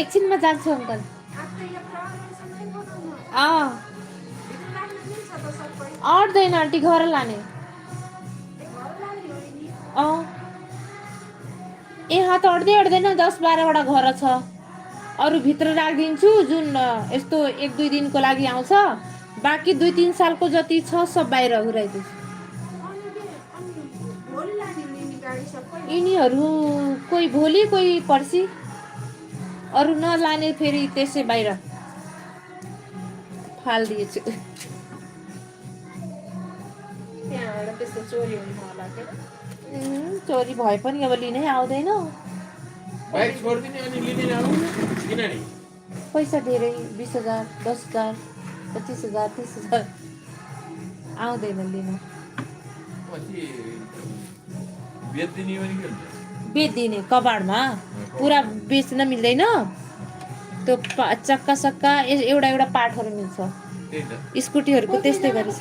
एकछिनमा जान्छु uncle. अट्दैन aunty, घर लाने। यहाँ त अट्दैन, 10-12वटा घर छ। अरू भित्र राखिदिन्छु, जुन यस्तो 1-2 दिनको लागि आउँछ। बाँकी 2-3 सालको जति छ सब बाहिर घुराइदिन्छु। यिनीहरू कोही भोलि कोही पर्सि, अरू नलाने फेरि त्यसै बाहिर फालिदिएछु। चोरी भए पनि अब लिनै आउँदैन। पैसा धेरै, 20,000, 10,000, 25,000, 30,000 आउँदैन लिन। बेचिदिने कबाडमा पुरा बेच्न मिल्दैन। त्यो चक्का सक्का एउटा पार्टहरू मिल्छ। स्कुटीहरूको त्यस्तै गरेछ।